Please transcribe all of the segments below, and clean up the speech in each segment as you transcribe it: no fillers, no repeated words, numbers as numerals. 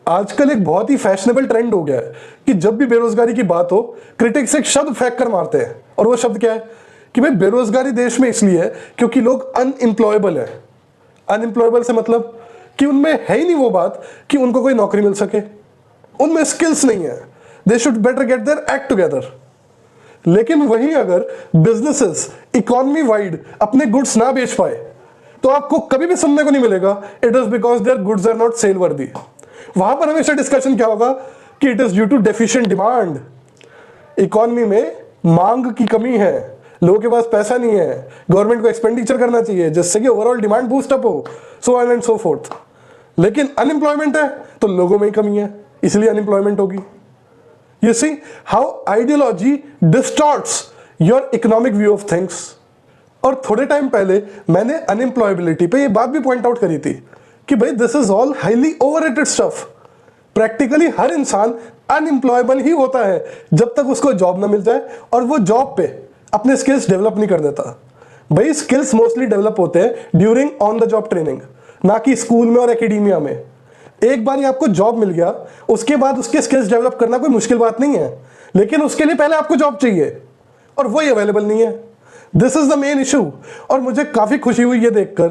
आजकल एक बहुत ही फैशनेबल ट्रेंड हो गया है कि जब भी बेरोजगारी की बात हो, क्रिटिक्स एक शब्द फेंक कर मारते हैं। और वो शब्द क्या है कि भाई बेरोजगारी देश में इसलिए है क्योंकि लोग अनएम्प्लॉयबल है। अनएम्प्लॉयबल से मतलब कि उनमें है ही नहीं वो बात कि उनको कोई नौकरी मिल सके, उनमें स्किल्स नहीं है। They should better get their act together. लेकिन वहीं अगर बिजनेसेस इकोनॉमी वाइड अपने गुड्स ना बेच पाए तो आपको कभी भी सुनने को नहीं मिलेगा it is because their goods are not sell worthy. वहां पर हमेशा डिस्कशन क्या होगा कि it is due to deficient demand. Economy में मांग की कमी है, लोगों के पास पैसा नहीं है, गवर्नमेंट को एक्सपेंडिचर करना चाहिए जिससे कि ओवरऑल डिमांड बूस्ट अप हो, so on and so fourth. लेकिन अनएम्प्लॉयमेंट है तो लोगों में ही कमी है, इसलिए अनएम्प्लॉयमेंट होगी। You see how ideology distorts your economic view of things। और थोड़े टाइम पहले मैंने अनएम्प्लॉयबिलिटी पे ये बात भी पॉइंट आउट करी थी कि भाई this is all highly overrated stuff. Practically हर इंसान अनएम्प्लॉयबल ही होता है जब तक उसको जॉब ना मिल जाए और वो जॉब पे अपने स्किल्स डेवलप नहीं कर देता। भाई स्किल्स मोस्टली डेवलप होते हैं during on the job training, ना कि स्कूल में और एकेडमिया में। एक बार आपको जॉब मिल गया उसके बाद उसके स्किल्स डेवलप करना कोई मुश्किल बात नहीं है, लेकिन उसके लिए पहले आपको जॉब चाहिए और वही अवेलेबल नहीं है। This is the main issue. और मुझे काफी खुशी हुई ये देखकर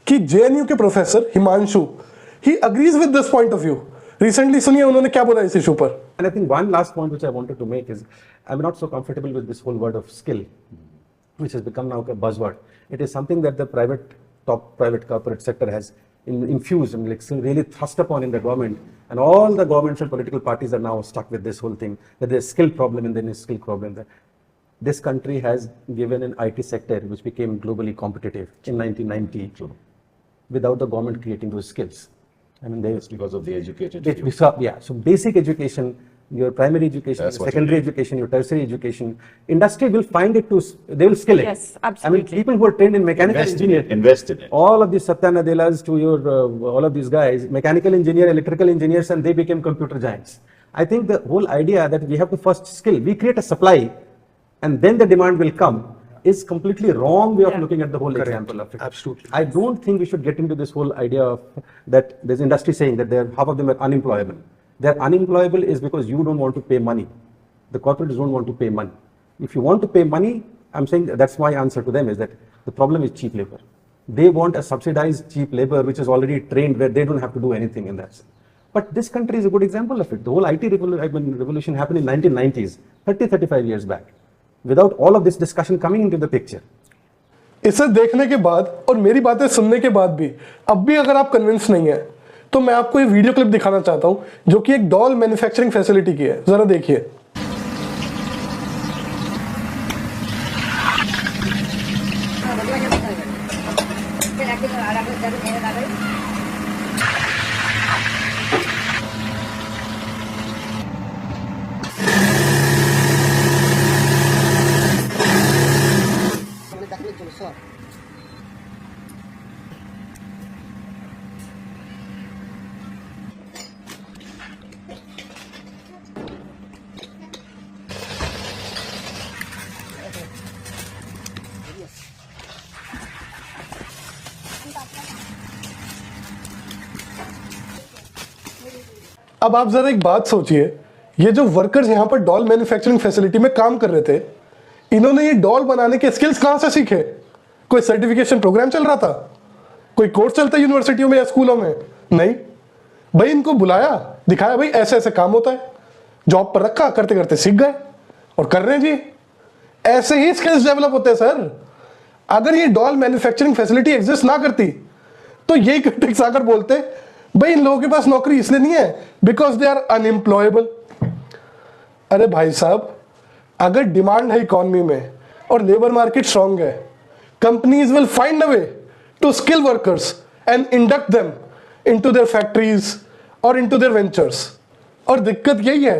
कि जेएनयू के professor Himanshu he agrees with this point of view. Recently सुनिए उन्होंने क्या बोला इस इशू पर। And I think one last point which I wanted to make is I'm not so comfortable with this whole word of skill, which has become now a buzzword. It is something that the top private corporate sector has infused and like really thrust upon in the government, and all the governments and political parties are now stuck with this whole thing that there's skill problem and then a skill problem. That this country has given an IT sector which became globally competitive in 1990 without the government creating those skills. I mean, it's because of the educated few. So basic education, your primary education, your secondary education, your tertiary education, industry will find it they will skill it. Yes, absolutely. I mean, people who are trained in mechanical engineering, invest in it. all of these Satya Nadellas to your, all of these guys, mechanical engineer, electrical engineers, and they became computer giants. I think the whole idea that we have to first skill, we create a supply, and then the demand will come, is completely wrong way of looking at the whole example of it. Absolutely. I don't think we should get into this whole idea of that there's industry saying that half of them are unemployable. They're unemployable is because you don't want to pay money. The corporates don't want to pay money. If you want to pay money, I'm saying that's my answer to them is that the problem is cheap labor. They want a subsidized cheap labor which is already trained where they don't have to do anything in that sense. But this country is a good example of it. The whole IT revolution happened in 1990s, 35 years back, without all of this discussion coming into the picture. इसे देखने के बाद और मेरी बातें सुनने के बाद भी अब भी अगर आप कन्विंस नहीं है तो मैं आपको ये वीडियो क्लिप दिखाना चाहता हूं जो कि एक डॉल मैन्युफैक्चरिंग फैसिलिटी की है। जरा देखिए। अब आप जरा एक बात सोचिए, ये जो वर्कर्स यहाँ पर डॉल मैन्युफैक्चरिंग फैसिलिटी में काम कर रहे थे, इन्होंने ये डॉल बनाने के स्किल्स कहाँ से सीखे? कोई सर्टिफिकेशन प्रोग्राम चल रहा था? कोई कोर्स चलता है यूनिवर्सिटियों में या स्कूलों में? नहीं भाई, इनको बुलाया, दिखाया भाई ऐसे ऐसे काम होता है, जॉब पर रखा, करते करते सीख गए और कर रहे हैं जी। ऐसे ही स्किल्स डेवलप होते हैं सर। अगर ये डॉल मैन्युफैक्चरिंग फैसिलिटी एग्जिस्ट ना करती तो यही क्रिटिक्स आकर बोलते भाई इन लोगों के पास नौकरी इसलिए नहीं है बिकॉज दे आर अनएम्प्लॉयबल। अरे भाई साहब, अगर डिमांड है इकोनॉमी में और लेबर मार्केट स्ट्रांग है, companies will find a way to skill workers and induct them into their factories और इनटू देयर वेंचर्स। और दिक्कत यही है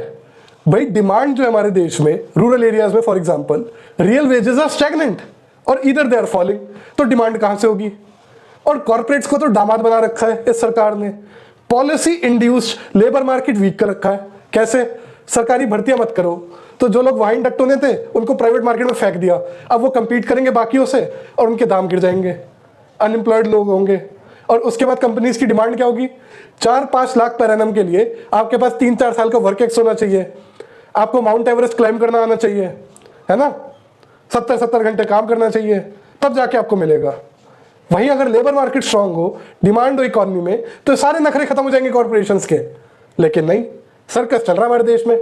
भाई, डिमांड जो है हमारे देश में रूरल एरियाज में for example real wages are stagnant और इधर दे आर फॉलिंग, तो डिमांड कहां से होगी? और कॉर्पोरेट्स को तो दामाद बना रखा है इस सरकार ने, policy induced labour market weak कर रखा है। कैसे? सरकारी भर्तियां मत करो, तो जो लोग वहां इंडक्ट होने थे उनको प्राइवेट मार्केट में फेंक दिया, अब वो कंपीट करेंगे बाकियों से और उनके दाम गिर जाएंगे, अनएम्प्लॉयड लोग होंगे। और उसके बाद कंपनीज की डिमांड क्या होगी? 4-5 लाख पर एनम के लिए आपके पास 3-4 साल का वर्क एक्स होना चाहिए, आपको माउंट एवरेस्ट क्लाइम करना आना चाहिए, है ना, 70-70 घंटे काम करना चाहिए, तब जाके आपको मिलेगा। वहीं अगर लेबर मार्केट स्ट्रांग हो, डिमांड हो इकोनॉमी में, तो सारे नखरे खत्म हो जाएंगे कॉर्पोरेशंस के। लेकिन नहीं, सर्कस चल रहा है हमारे देश में।